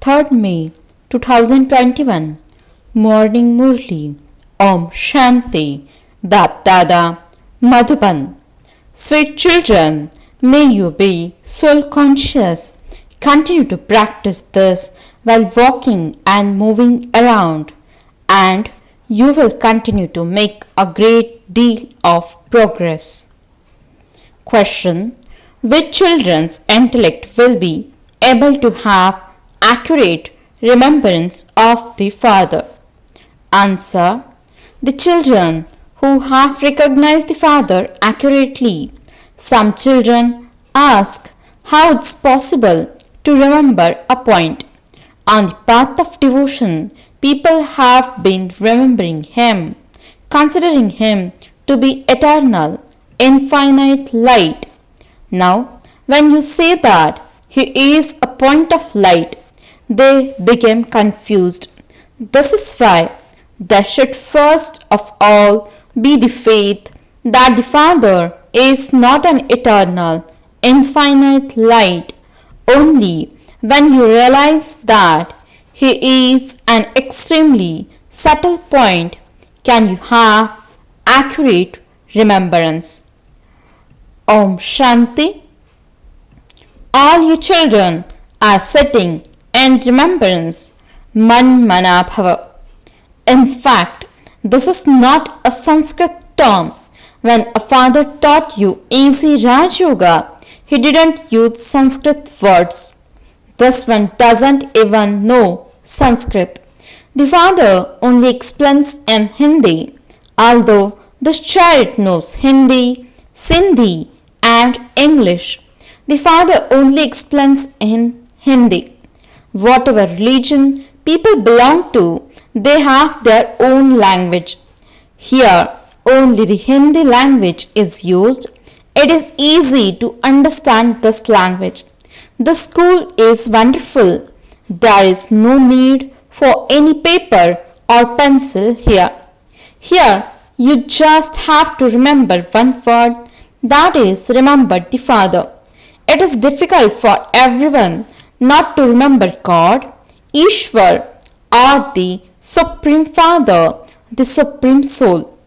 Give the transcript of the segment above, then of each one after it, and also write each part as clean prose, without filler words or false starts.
3rd May 2021 Morning Murli Om Shanti BapDada Madhuban. Sweet children, may you be soul conscious. Continue to practice this while walking and moving around, and you will continue to make a great deal of progress. Question: which children's intellect will be able to have accurate remembrance of the Father? Answer: the children who have recognized the Father accurately. Some children ask how it's possible to remember a point. On the path of devotion, people have been remembering Him, considering Him to be eternal, infinite light. Now, when you say that He is a point of light, they become confused. This is why there should first of all be the faith that the Father is not an eternal, infinite light. Only when you realize that He is an extremely subtle point can you have accurate remembrance. Om Shanti. All you children are sitting in remembrance, Man Mana Bhava. In fact, this is not a Sanskrit term. When a father taught you easy Raj Yoga, he didn't use Sanskrit words. This one doesn't even know Sanskrit. The father only explains in Hindi, although this child knows Hindi, Sindhi and English. The father only explains in Hindi. Whatever religion people belong to, they have their own language. Here, only the Hindi language is used. It is easy to understand this language. The school is wonderful. There is no need for any paper or pencil here. Here, you just have to remember one word, that is, remember the Father. It is difficult for everyone not to remember God, Ishwar, or the Supreme Father, the Supreme Soul.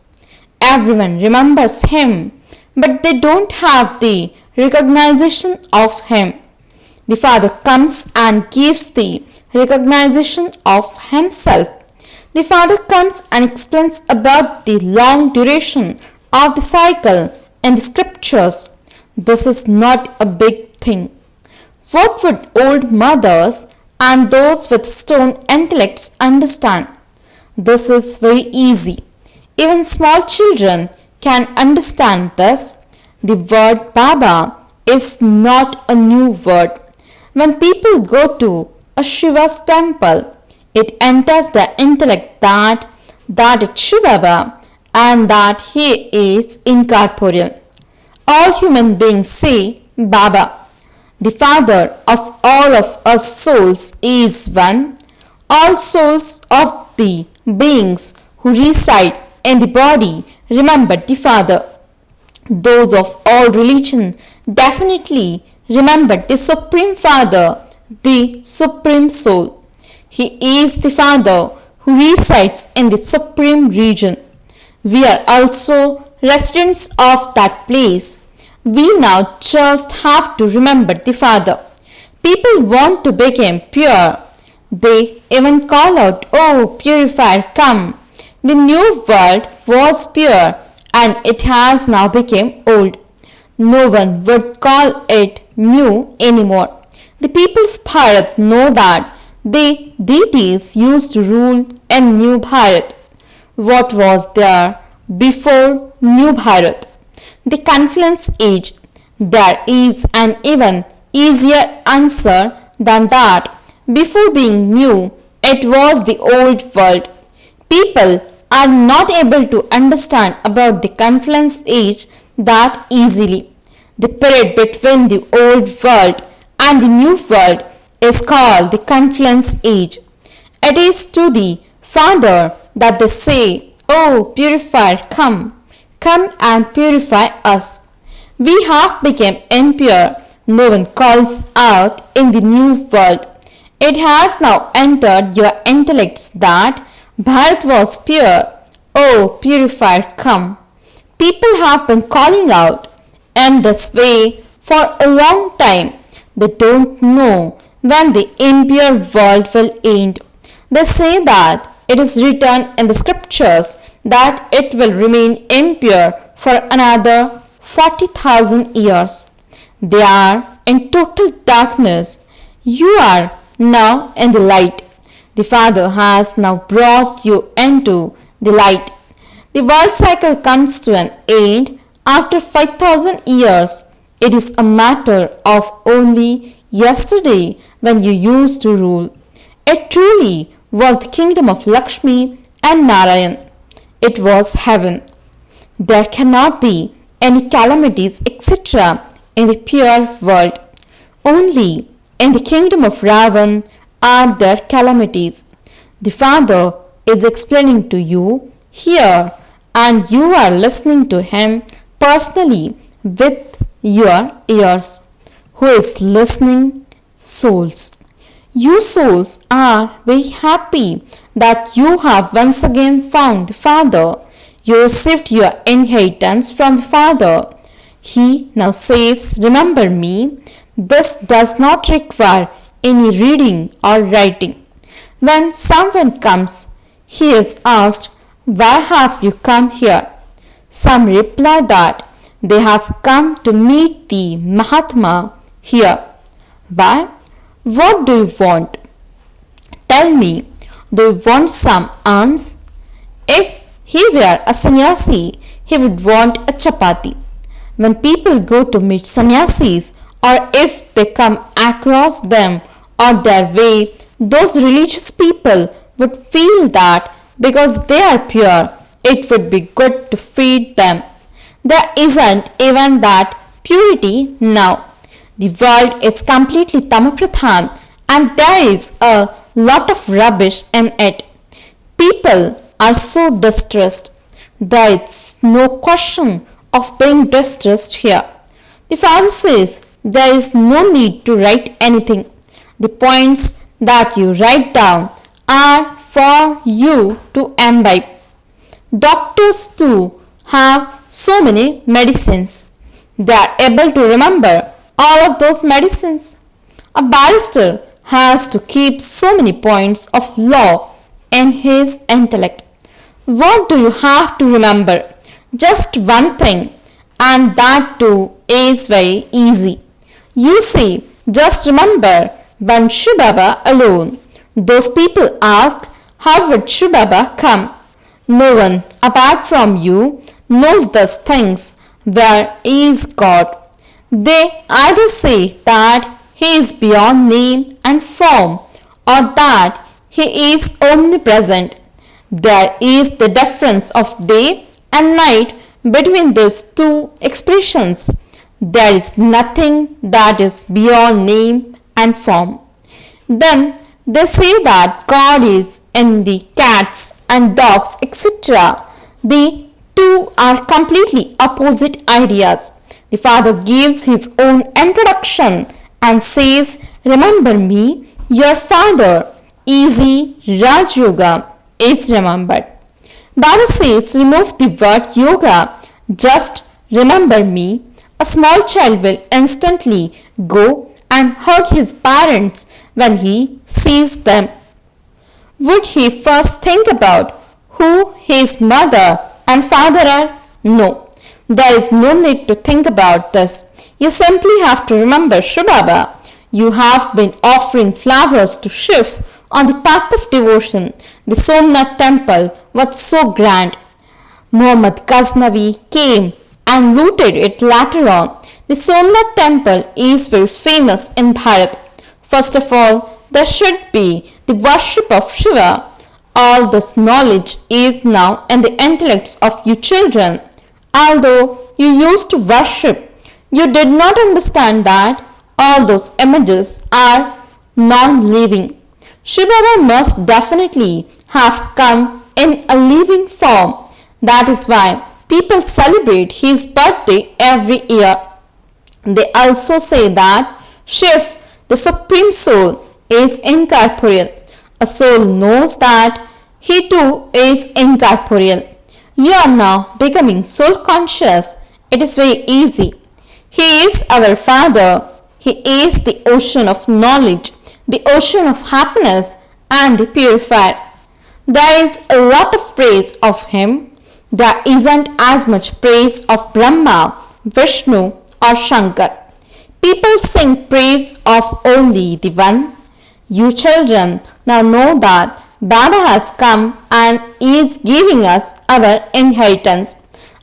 Everyone remembers Him, but they don't have the recognition of Him. The Father comes and gives the recognition of Himself. The Father comes and explains about the long duration of the cycle in the scriptures. This is not a big thing. What would old mothers and those with stone intellects understand? This is very easy. Even small children can understand this. The word Baba is not a new word. When people go to a Shiva's temple, it enters their intellect that it's shivbaba and that he is incorporeal. All human beings say Baba. The Father of all of us souls is one. All souls of the beings who reside in the body remember the Father. Those of all religion definitely remember the Supreme Father, the Supreme Soul. He is the Father who resides in the Supreme region. We are also residents of that place. We now just have to remember the Father. People want to become pure. They even call out, "Oh, purifier, come." The new world was pure and it has now become old. No one would call it new anymore. The people of Bharat know that the deities used to rule in New Bharat. What was there before New Bharat? The confluence age. There is an even easier answer than that. Before being new, it was the old world. People are not able to understand about the confluence age that easily. The period between the old world and the new world is called the confluence age. It is to the Father that they say, "Oh, purifier, come and purify us." We have become impure. No one calls out in the new world. It has now entered your intellects that Bharat was pure. Oh, purifier, come. People have been calling out in this way for a long time. They don't know when the impure world will end. They say that it is written in the scriptures that it will remain impure for another 40,000 years. They are in total darkness. You are now in the light. The Father has now brought you into the light. The world cycle comes to an end after 5,000 years. It is a matter of only yesterday when you used to rule. It truly was the kingdom of Lakshmi and Narayan. It was heaven. There cannot be any calamities, etc. in the pure world. Only in the kingdom of Ravan are there calamities. The Father is explaining to you here, and you are listening to him personally with your ears. Who is listening? Souls. You souls are very happy that you have once again found the Father. You received your inheritance from the Father. He now says, remember me. This does not require any reading or writing. When someone comes, he is asked, why have you come here? Some reply that they have come to meet the Mahatma here. Why? What do you want? Tell me, do you want some alms? If he were a sannyasi, he would want a chapati. When people go to meet sannyasis, or if they come across them on their way, those religious people would feel that because they are pure, it would be good to feed them. There isn't even that purity now. The world is completely tamapradhan and there is a lot of rubbish in it. People are so distressed. There is no question of being distressed here. The Father says there is no need to write anything. The points that you write down are for you to imbibe. Doctors too have so many medicines. They are able to remember all of those medicines. A barrister has to keep so many points of law in his intellect. What do you have to remember? Just one thing, and that too is very easy. You see, just remember one shivbaba alone. Those people ask, how would shivbaba come? No one apart from you knows these things. Where is God? They either say that he is beyond name and form or that he is omnipresent. There is the difference of day and night between these two expressions. There is nothing that is beyond name and form. Then they say that God is in the cats and dogs, etc. The two are completely opposite ideas. The Father gives his own introduction and says, remember me, your Father. Easy Raj Yoga is remembered. Baba says, remove the word yoga. Just remember me. A small child will instantly go and hug his parents when he sees them. Would he first think about who his mother and father are? No, there is no need to think about this. You simply have to remember shivbaba. You have been offering flowers to Shiv on the path of devotion. The Somnath temple was so grand. Muhammad Ghaznavi came and looted it later on. The Somnath temple is very famous in Bharat. First of all, there should be the worship of Shiva. All this knowledge is now in the intellects of you children. Although you used to worship, you did not understand that all those images are non-living. Shivbaba must definitely have come in a living form. That is why people celebrate his birthday every year. They also say that Shiv, the Supreme Soul, is incorporeal. A soul knows that he too is incorporeal. You are now becoming soul conscious. It is very easy. He is our Father. He is the ocean of knowledge, the ocean of happiness, and the purifier. There is a lot of praise of him. There isn't as much praise of Brahma, Vishnu, or Shankar. People sing praise of only the one. You children now know that Baba has come and is giving us our inheritance.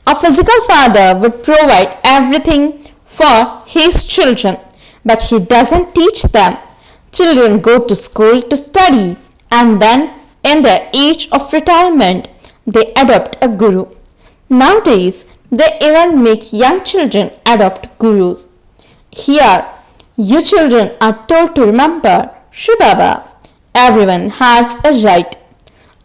A physical father would provide everything for his children, but he doesn't teach them. Children go to school to study, and then in their age of retirement, they adopt a guru. Nowadays, they even make young children adopt gurus. Here, you children are told to remember shivbaba. Everyone has a right.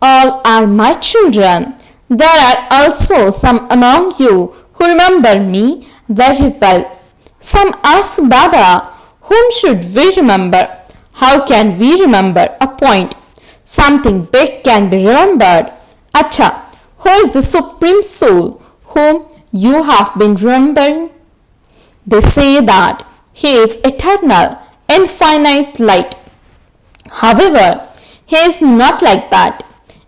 All are my children. There are also some among you who remember me very well. Some ask Baba, whom should we remember? How can we remember a point? Something big can be remembered. Acha, who is the Supreme Soul whom you have been remembering? They say that he is eternal, infinite light. However, he is not like that.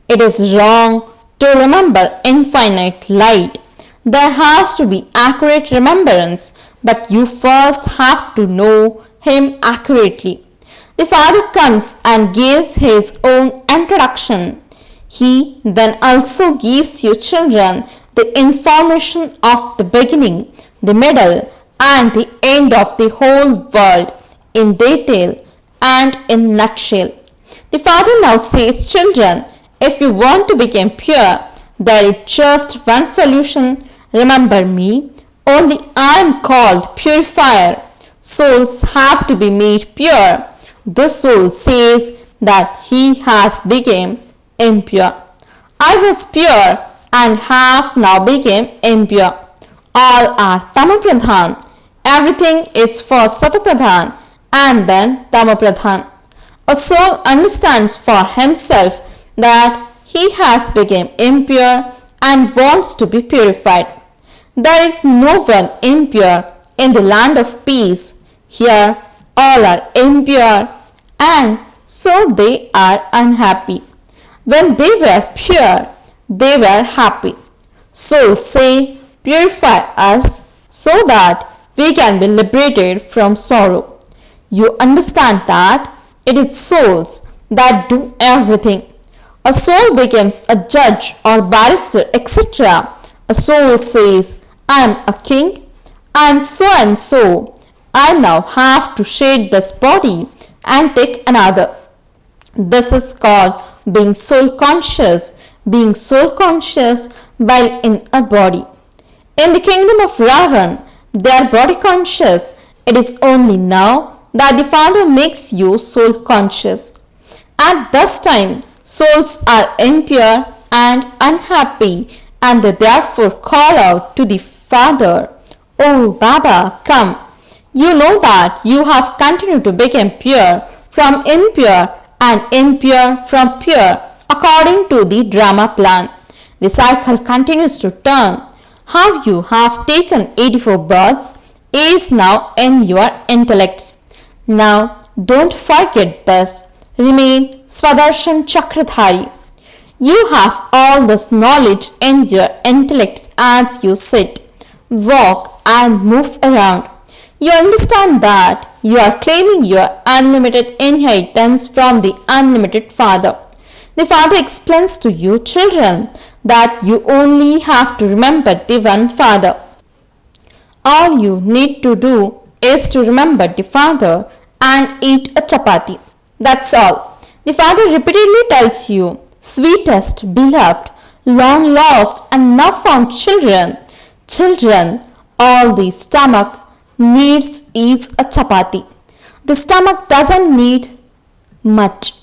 It is wrong to remember infinite light. There has to be accurate remembrance, but you first have to know him accurately. The Father comes and gives his own introduction. He then also gives you children the information of the beginning, the middle, and the end of the whole world in detail and in nutshell. The Father now says, children, if you want to become pure, there is just one solution. Remember me. Only I am called purifier. Souls have to be made pure. The soul says that he has become impure. I was pure and have now become impure. All are Tamapradhan. Everything is first Satapradhan and then Tamapradhan. A soul understands for himself that he has become impure and wants to be purified. There is no one impure in the land of peace. Here all are impure and so they are unhappy. When they were pure, they were happy. Souls say, purify us so that we can be liberated from sorrow. You understand that it is souls that do everything. A soul becomes a judge or barrister, etc. A soul says, I am a king, I am so and so. I now have to shed this body and take another. This is called being soul conscious, while in a body. In the kingdom of Ravan, they are body conscious. It is only now that the Father makes you soul conscious. At this time, souls are impure and unhappy, and they therefore call out to the Father, Oh Baba, come. You know that you have continued to become pure from impure and impure from pure according to the drama plan. The cycle continues to turn. How you have taken 84 births is now in your intellects. Now don't forget this. Remain Swadarsan Chakradhari. You have all this knowledge in your intellects as you sit, walk and move around. You understand that you are claiming your unlimited inheritance from the unlimited Father. The Father explains to you children that you only have to remember the one Father. All you need to do is to remember the Father and eat a chapati. That's all. The Father repeatedly tells you, sweetest, beloved, long lost and now found children. Children, all the stomach needs is a chapati. The stomach doesn't need much.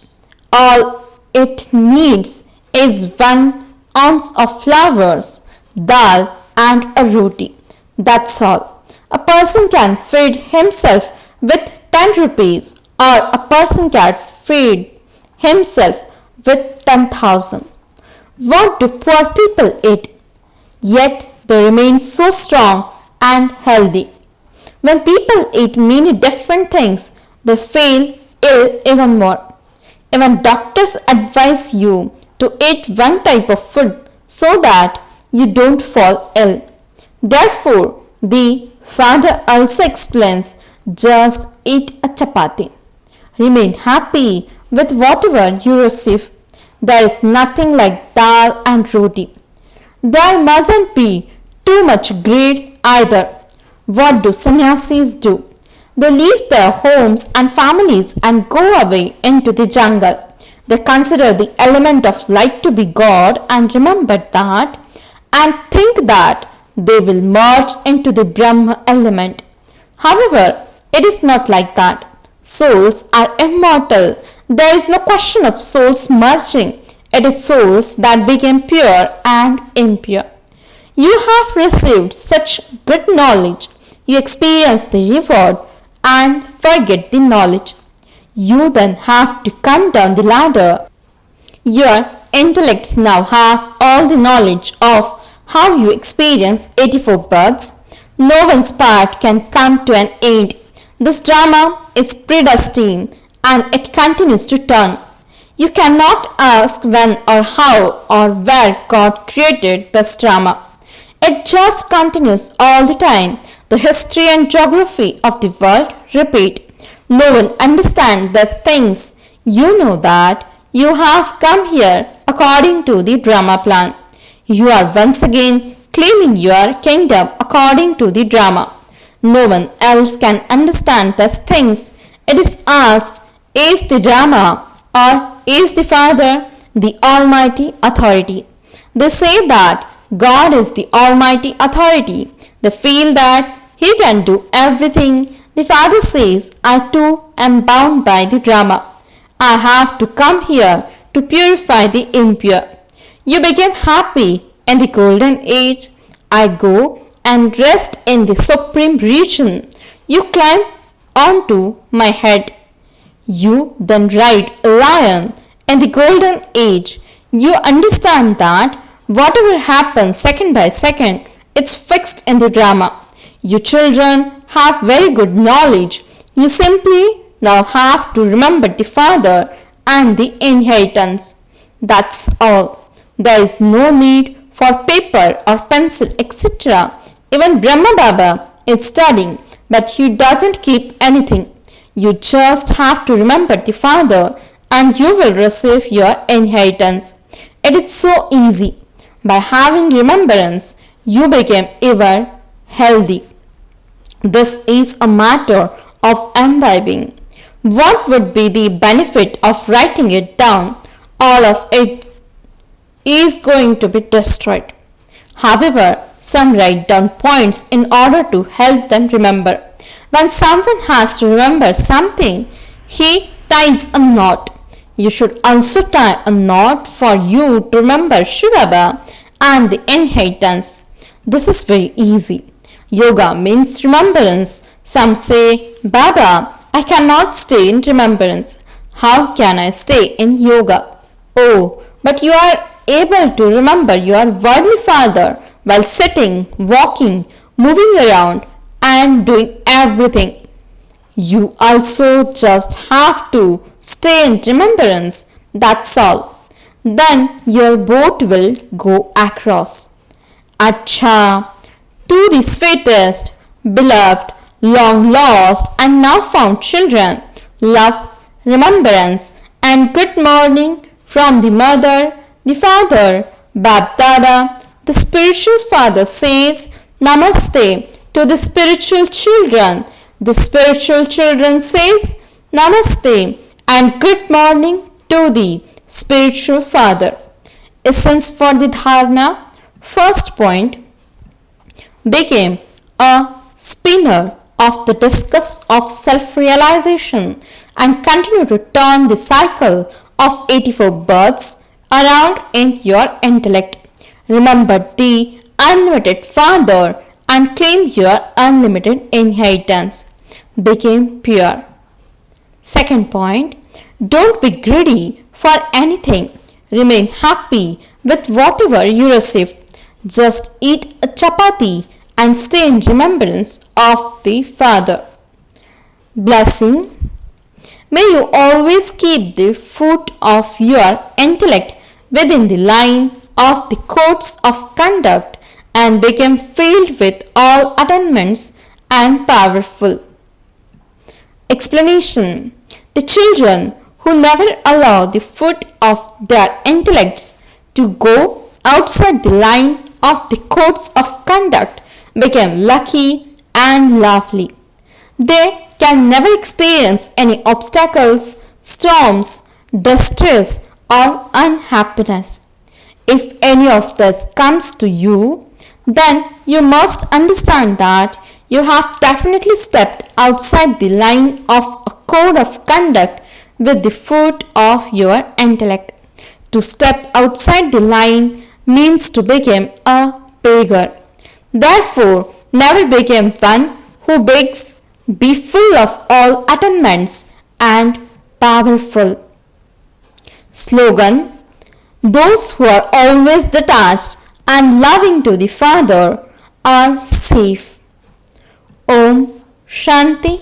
All it needs is 1 ounce of flowers, dal and a roti. That's all. A person can feed himself with 10 rupees or a person can feed himself with 10,000. What do poor people eat? Yet they remain so strong and healthy. When people eat many different things, they feel ill even more. Even doctors advise you to eat one type of food so that you don't fall ill. Therefore, the Father also explains, just eat a chapati. Remain happy with whatever you receive. There is nothing like dal and roti. There mustn't be too much greed either. What do sannyasis do? They leave their homes and families and go away into the jungle. They consider the element of light to be God and remember that and think that they will merge into the Brahma element. However, it is not like that. Souls are immortal. There is no question of souls merging. It is souls that became pure and impure. You have received such good knowledge. You experience the reward and forget the knowledge. You then have to come down the ladder. Your intellects now have all the knowledge of how you experience 84 births. No one's part can come to an end. This drama is predestined and it continues to turn. You cannot ask when or how or where God created this drama. It just continues all the time. The history and geography of the world repeat. No one understands these things. You know that you have come here according to the drama plan. You are once again claiming your kingdom according to the drama. No one else can understand these things. It is asked, is the drama or is the Father the Almighty Authority? They say that God is the Almighty Authority. They feel that He can do everything. The Father says, I too am bound by the drama. I have to come here to purify the impure. You became happy in the golden age. I go and rest in the supreme region. You climb onto my head. You then ride a lion in the golden age. You understand that whatever happens second by second, it's fixed in the drama. You children have very good knowledge. You simply now have to remember the Father and the inheritance. That's all. There is no need for paper or pencil, etc. Even Brahma Baba is studying, but he doesn't keep anything. You just have to remember the Father and you will receive your inheritance. It is so easy. By having remembrance, you become ever healthy. This is a matter of imbibing. What would be the benefit of writing it down? All of it is going to be destroyed. However, some write down points in order to help them remember. When someone has to remember something, he ties a knot. You should also tie a knot for you to remember shivbaba and the inheritance. This is very easy. Yoga means remembrance. Some say, Baba, I cannot stay in remembrance. How can I stay in yoga? Oh, but you are able to remember your worldly father while sitting, walking, moving around and doing everything. You also just have to stay in remembrance. That's all. Then your boat will go across. Acha, to the sweetest, beloved, long lost and now found children, love, remembrance and good morning from the mother, the father, BapDada. The spiritual father says Namaste to the spiritual children. The spiritual children says Namaste and good morning to the spiritual father. Essence for the dharana. First point, became a spinner of the discus of self-realization and continue to turn the cycle of 84 births around in your intellect. Remember the unlimited Father and claim your unlimited inheritance. Became pure. Second point, don't be greedy for anything. Remain happy with whatever you receive. Just eat a chapati and stay in remembrance of the Father. Blessing. May you always keep the foot of your intellect within the line of the codes of conduct and become filled with all attainments and powerful. Explanation. The children who never allow the foot of their intellects to go outside the line of the codes of conduct become lucky and lovely. They can never experience any obstacles, storms, distress, or unhappiness. If any of this comes to you, then you must understand that you have definitely stepped outside the line of a code of conduct with the foot of your intellect. To step outside the line means to become a beggar. Therefore, never become one who begs. Be full of all attainments and powerful. Slogan. Those who are always detached and loving to the Father are safe. Om Shanti